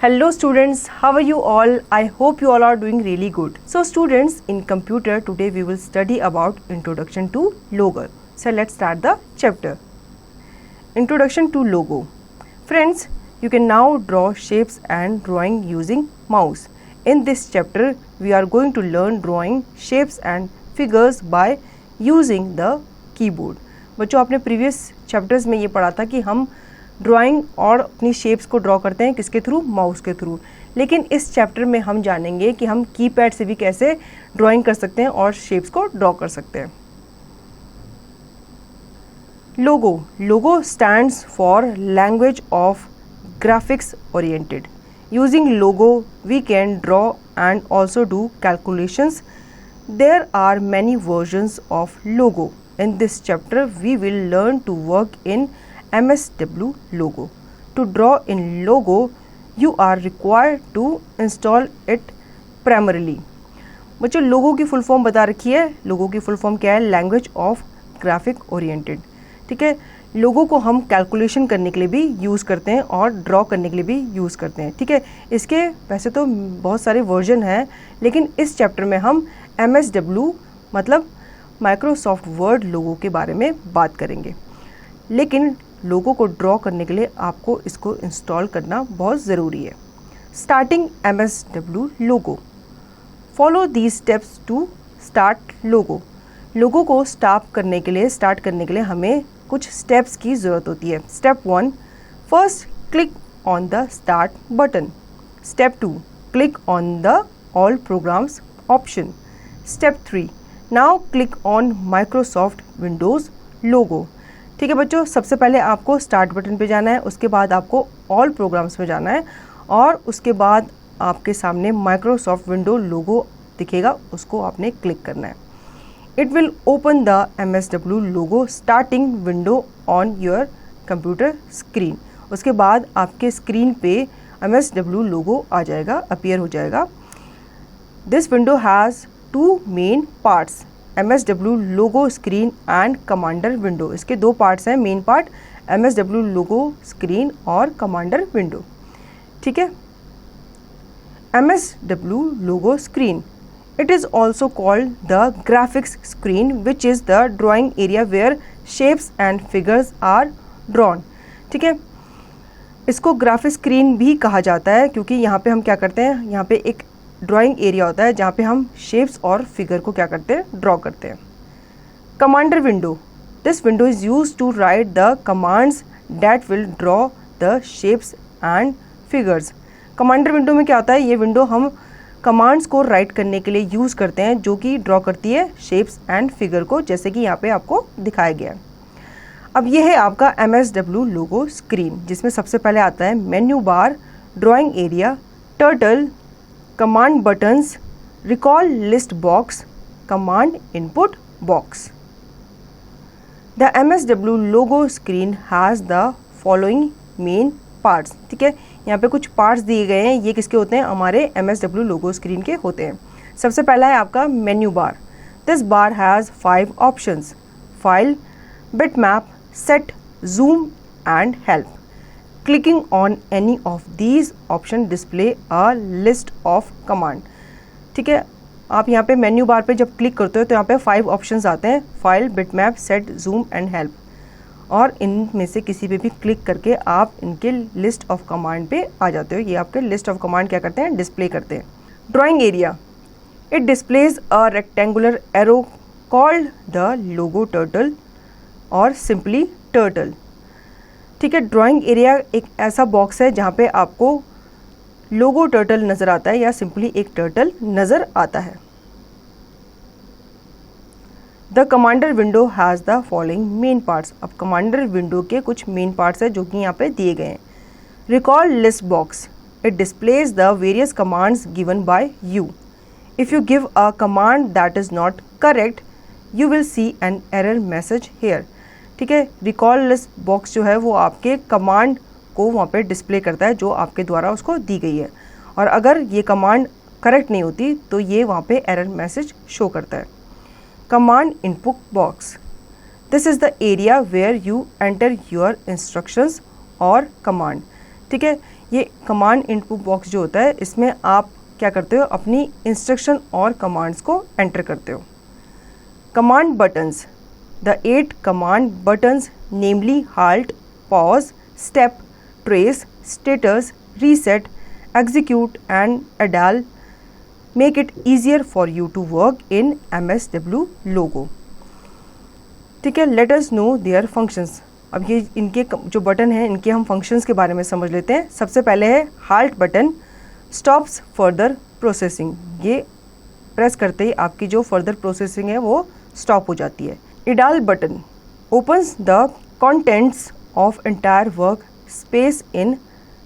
Hello students, how are you all? I hope you all are doing really good. So students, in computer today we will study about introduction to logo. So let's start the chapter. Introduction to logo. Friends, you can now draw shapes and drawing using mouse. In this chapter, we are going to learn drawing shapes and figures by using the keyboard. बच्चों आपने previous chapters में ये पढ़ा था कि हम drawing और अपनी शेप्स को ड्रॉ करते हैं किसके थ्रू, माउस के थ्रू। लेकिन इस चैप्टर में हम जानेंगे कि हम कीपैड से भी कैसे ड्राइंग कर सकते हैं और शेप्स को ड्रॉ कर सकते हैं। Logo. Logo stands for language of graphics oriented. Using Logo we can draw and also do calculations. There are many versions of Logo. In this chapter, we will learn to work in MSW logo. To draw in logo, you are required to install it primarily. बच्चों लोगो की full form बता रखी है। Logo की full form क्या है? Language of graphic oriented. ठीक है, लोगो को हम कैलकुलेशन करने के लिए भी यूज़ करते हैं और ड्रॉ करने के लिए भी यूज़ करते हैं। ठीक है, इसके वैसे तो बहुत सारे वर्जन हैं, लेकिन इस चैप्टर में हम MSW मतलब माइक्रोसॉफ्ट वर्ड लोगो के बारे में बात करेंगे। लेकिन लोगो को ड्रॉ करने के लिए आपको इसको इंस्टॉल करना बहुत ज़रूरी है। Starting MSW Logo. Follow these steps to start Logo. Logo को स्टार्ट करने के लिए हमें कुछ स्टेप्स की ज़रूरत होती है। Step 1, first click on the start button. Step 2, click on the all programs option. Step 3, now click on Microsoft Windows Logo. ठीक है बच्चों, सबसे पहले आपको स्टार्ट बटन पे जाना है, उसके बाद आपको ऑल प्रोग्राम्स में जाना है और उसके बाद आपके सामने माइक्रोसॉफ्ट विंडो लोगो दिखेगा, उसको आपने क्लिक करना है। It will open the MSW logo starting window on your computer screen. उसके बाद आपके स्क्रीन पे MSW लोगो आ जाएगा, अपीयर हो जाएगा। This window has two main parts, MSW logo screen and commander window. इसके दो पार्ट्स हैं, main part MSW logo screen और कमांडर विंडो। ठीक है, MSW logo screen, it is also called the graphics screen which is the drawing area where shapes and figures are drawn. ठीक है, इसको graphics screen भी कहा जाता है क्योंकि यहाँ पे हम क्या करते हैं, यहाँ पे एक ड्राइंग एरिया होता है जहाँ पे हम शेप्स और फिगर को क्या करते हैं, ड्रॉ करते हैं। Commander window, this window is use to write the commands that will draw the shapes and figures. Commander window में क्या होता है, ये विंडो हम कमांड्स को राइट करने के लिए यूज़ करते हैं जो कि ड्रॉ करती है शेप्स एंड फिगर को, जैसे कि यहाँ पे आपको दिखाया गया है। अब ये है आपका MSW लोगो स्क्रीन, जिसमें सबसे पहले आता है menu bar, drawing area, turtle, command buttons, recall list box, command input box. The MSW logo screen has the following main parts. ठीक है, यहाँ पे कुछ पार्ट्स दिए गए हैं, ये किसके होते हैं, हमारे MSW लोगो स्क्रीन के होते हैं। सबसे पहला है आपका menu bar. This bar has 5 options, file, bitmap, set, zoom and help. Clicking on any of these option display a list of command। ठीक है, आप यहाँ पे मेन्यू बार पे जब क्लिक करते हो तो यहाँ पे 5 ऑप्शंस आते हैं, file, bitmap, set, zoom and help, और इनमें से किसी पे भी क्लिक करके आप इनके लिस्ट ऑफ कमांड पे आ जाते हो। ये आपके लिस्ट ऑफ कमांड क्या करते हैं, डिस्प्ले करते हैं। Drawing area, it displays a rectangular arrow called the logo turtle और सिंपली टर्टल। ठीक है, ड्राइंग एरिया एक ऐसा बॉक्स है जहाँ पे आपको लोगो टर्टल नज़र आता है या सिंपली एक टर्टल नज़र आता है। The commander window has the following main parts. अब कमांडर विंडो के कुछ मेन पार्ट्स है जो कि यहाँ पे दिए गए हैं। Recall list box, it displays the various commands given by you. If you give a command that is not correct you will see an error message here. ठीक है, रिकॉल लिस्ट बॉक्स जो है वो आपके कमांड को वहाँ पे display करता है जो आपके द्वारा उसको दी गई है, और अगर ये कमांड करेक्ट नहीं होती तो ये वहाँ पे एरर मैसेज शो करता है। Command input box, this is the area where you enter your instructions और कमांड। ठीक है, ये कमांड इनपुट बॉक्स जो होता है इसमें आप क्या करते हो, अपनी इंस्ट्रक्शन और कमांड्स को एंटर करते हो। Command buttons, the 8 command buttons namely halt, pause, step, trace, status, reset, execute and eval make it easier for you to work in MSW logo। ठीक है, let us know their functions। अब ये इनके जो button हैं इनके हम functions के बारे में समझ लेते हैं। सबसे पहले है halt button, stops further processing। ये प्रेस करते ही आपकी जो फर्दर प्रोसेसिंग है वो स्टॉप हो जाती है। eval button opens the contents of entire work space in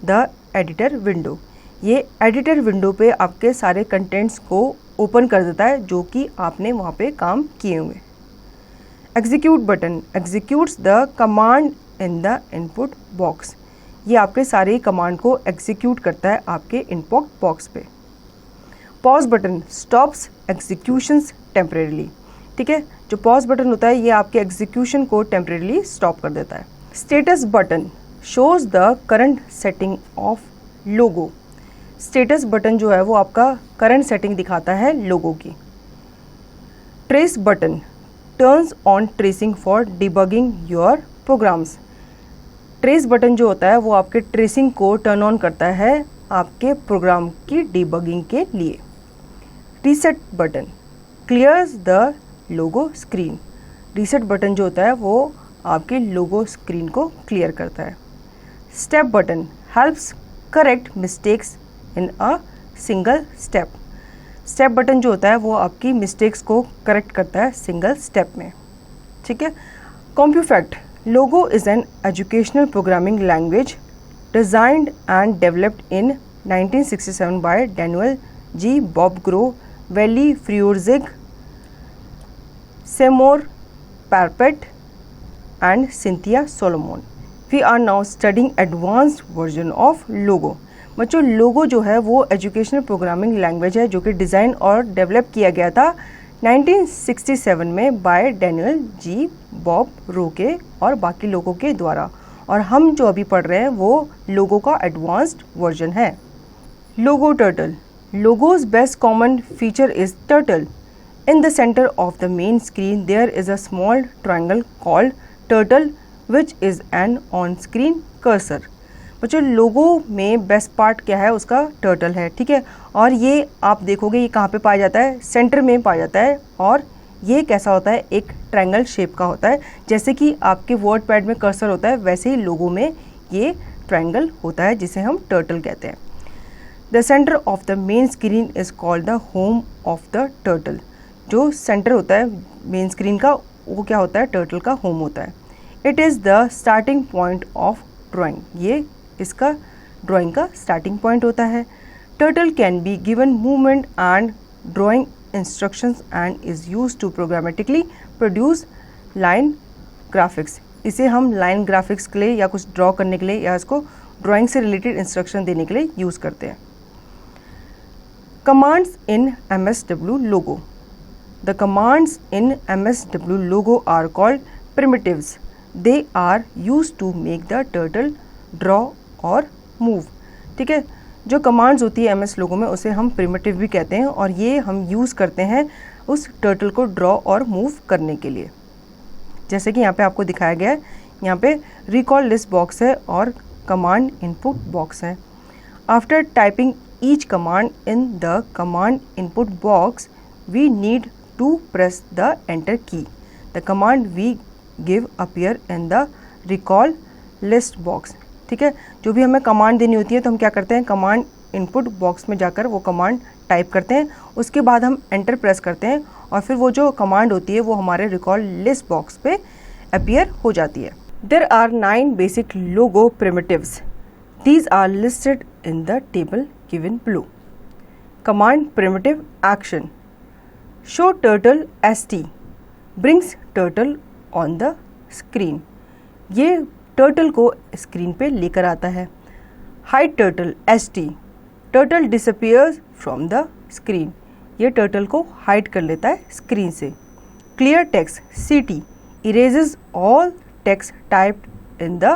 the editor window। ये एडिटर विंडो पे आपके सारे कंटेंट्स को ओपन कर देता है जो कि आपने वहाँ पे काम किए होंगे। Execute button executes the command in the input box. ये आपके सारे कमांड को एग्जीक्यूट करता है आपके इनपुट बॉक्स पे। Pause button stops executions temporarily. ठीक है, जो पॉज बटन होता है ये आपके एग्जीक्यूशन को टेम्परेरीली स्टॉप कर देता है। Status button shows the current setting of logo. Status button जो है वो आपका करंट सेटिंग दिखाता है लोगो की। Trace button turns on tracing for debugging your programs. Trace button जो होता है वो आपके ट्रेसिंग को टर्न ऑन करता है आपके प्रोग्राम की डिबगिंग के लिए। Reset button clears the logo screen. Reset button जो होता है वो आपके लोगो स्क्रीन को क्लियर करता है। Step button helps correct mistakes in a single step. Step button जो होता है वो आपकी मिस्टेक्स को करेक्ट करता है सिंगल स्टेप में। ठीक है, Compufact Logo is an educational programming language designed and developed in 1967 by Daniel G Bobrow, Wally Feurzeig, Seymour Papert and Cynthia Solomon। We are now studying advanced version of Logo। बच्चों लोगो जो है वो educational programming language है जो कि design और develop किया गया था 1967 में बाय डैनियल जी बॉब रोके और बाकी लोगों के द्वारा, और हम जो अभी पढ़ रहे हैं वो लोगो का एडवांस्ड वर्जन है। Logo turtle Logo's best common feature is turtle. In the center of the main screen there is a small triangle called turtle which is an on-screen cursor। बच्चों लोगो में बेस्ट पार्ट क्या है, उसका turtle है। ठीक है, और ये आप देखोगे ये कहाँ पे पाया जाता है, सेंटर में पाया जाता है, और ये कैसा होता है, एक ट्रायंगल शेप का होता है। जैसे कि आपके वर्ड पैड में कर्सर होता है वैसे ही लोगो में ये ट्रायंगल होता है जिसे हम टर्टल कहते हैं। The centre of the main screen is called the home of the turtle. जो सेंटर होता है मेन स्क्रीन का वो क्या होता है, टर्टल का होम होता है। It is the starting point of drawing. ये इसका ड्राइंग का स्टार्टिंग पॉइंट होता है। Turtle can be given movement and drawing instructions and is use to programmatically produce line graphics. इसे हम लाइन ग्राफिक्स के लिए या कुछ ड्रॉ करने के लिए या इसको ड्राइंग से रिलेटेड इंस्ट्रक्शन देने के लिए यूज़ करते हैं। Commands in MSW logo. The commands in MSW logo are called primitives। They are used to make the turtle draw or move। ठीक है, जो कमांड्स होती है MS लोगो में उसे हम प्रिमिटिव भी कहते हैं, और ये हम यूज़ करते हैं उस टर्टल को ड्रॉ और मूव करने के लिए। जैसे कि यहाँ पे आपको दिखाया गया है, यहाँ पे रिकॉल लिस्ट बॉक्स है और कमांड इनपुट बॉक्स है। After typing each command in the command input box we need to press the enter key। The command we give appear in the recall list box। ठीक है, जो भी हमें command देनी होती है तो हम क्या करते हैं, कमांड इनपुट बॉक्स में जाकर वो कमांड टाइप करते हैं, उसके बाद हम एंटर प्रेस करते हैं और फिर वो जो कमांड होती है वो हमारे रिकॉल लिस्ट बॉक्स पे अपीयर हो जाती है। There are 9 basic logo primitives। These are listed in the table given below। Command primitive action show turtle st brings turtle on the screen। ये टर्टल को स्क्रीन पे लेकर आता है। hide turtle st turtle disappears from the screen। ये turtle को hide कर लेता है स्क्रीन से। clear text ct erases all text typed in the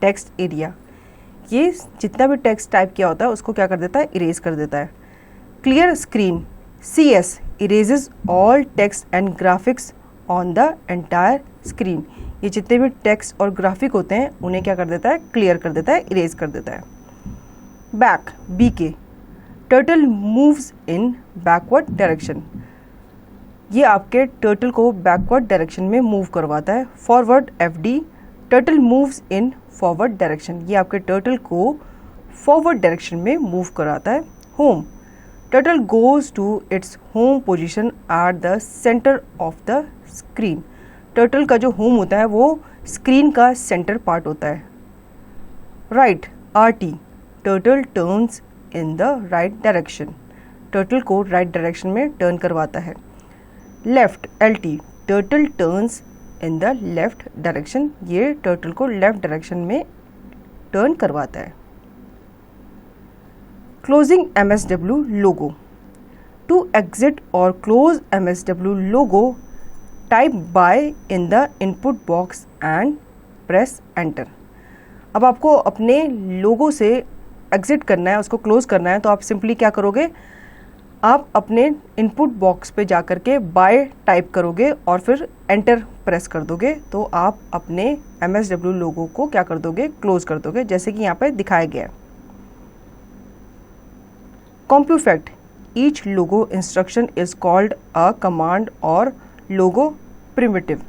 text area। ये जितना भी टेक्स्ट टाइप किया होता है उसको क्या कर देता है, इरेज कर देता है। Clear screen, CS erases all text and graphics on the entire screen. ये जितने भी टेक्स्ट और ग्राफिक होते हैं उन्हें क्या कर देता है, क्लियर कर देता है, इरेज कर देता है। Back, BK, turtle moves in backward direction. ये आपके टर्टल को बैकवर्ड डायरेक्शन में मूव करवाता है। Forward, FD, turtle moves in forward direction. ये आपके टर्टल को फॉरवर्ड डायरेक्शन में मूव कराता है। Home, turtle goes to its home position at the centre of the screen. Turtle का जो होम होता है वो स्क्रीन का सेंटर पार्ट होता है। Right, RT, turtle turns in the right direction. Turtle को राइट डायरेक्शन में टर्न करवाता है। Left, LT, turtle turns in the left direction. ये टर्टल को लेफ्ट डायरेक्शन में टर्न करवाता है। Closing MSW Logo, to exit और close MSW Logo type bye in the input box and press enter. अब आपको अपने लोगो से एग्जिट करना है, उसको क्लोज करना है, तो आप सिंपली क्या करोगे, आप अपने इनपुट बॉक्स पे जा कर के बाय टाइप करोगे और फिर एंटर प्रेस कर दोगे, तो आप अपने MSW लोगो को क्या कर दोगे, क्लोज कर दोगे, जैसे कि यहाँ पे दिखाया गया है। Compufact, each Logo instruction is called a command और लोगो प्रिमिटिव।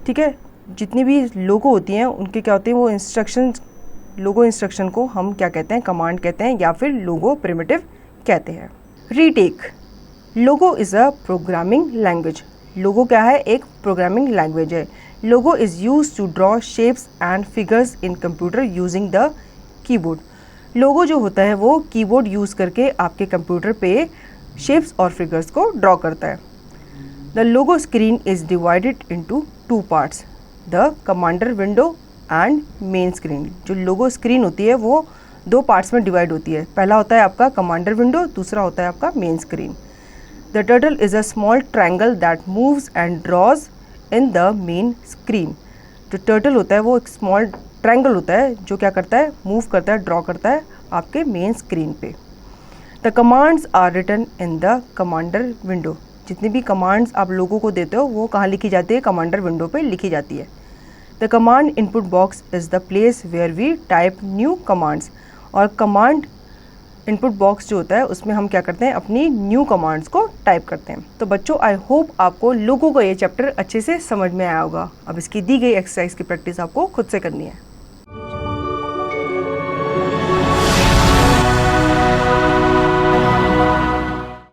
ठीक है, जितनी भी लोगो होती हैं उनके क्या होते हैं, वो इंस्ट्रक्शन, लोगो इंस्ट्रक्शन को हम क्या कहते हैं, कमांड कहते हैं या फिर लोगो प्रिमिटिव कहते हैं। Retake, Logo is a programming language. Logo क्या है, एक प्रोग्रामिंग लैंग्वेज है। Logo is use to draw shapes and figures in computer using the keyboard. Logo जो होता है वो कीबोर्ड यूज़ करके आपके कंप्यूटर पे शेप्स और फिगर्स को ड्रॉ करता है। The logo screen is divided into 2 parts, the commander window and main screen. जो लोगो स्क्रीन होती है वो 2 पार्ट्स में डिवाइड होती है। पहला होता है आपका कमांडर विंडो, दूसरा होता है आपका main screen. The turtle is a small triangle that moves and draws in the main screen. जो टर्टल होता है वो एक स्मॉल ट्रायंगल होता है जो क्या करता है, मूव करता है, ड्रॉ करता है आपके मेन स्क्रीन पे। The commands are written in the commander window. जितनी भी कमांड्स आप लोगों को देते हो वो कहाँ लिखी जाती है, कमांडर विंडो पे लिखी जाती है। The command input box is the place where we type new commands. और कमांड इनपुट बॉक्स जो होता है उसमें हम क्या करते हैं, अपनी न्यू कमांड्स को टाइप करते हैं। तो बच्चों, आई होप आपको लोगों का ये चैप्टर अच्छे से समझ में आया होगा। अब इसकी दी गई एक्सरसाइज की प्रैक्टिस आपको खुद से करनी है।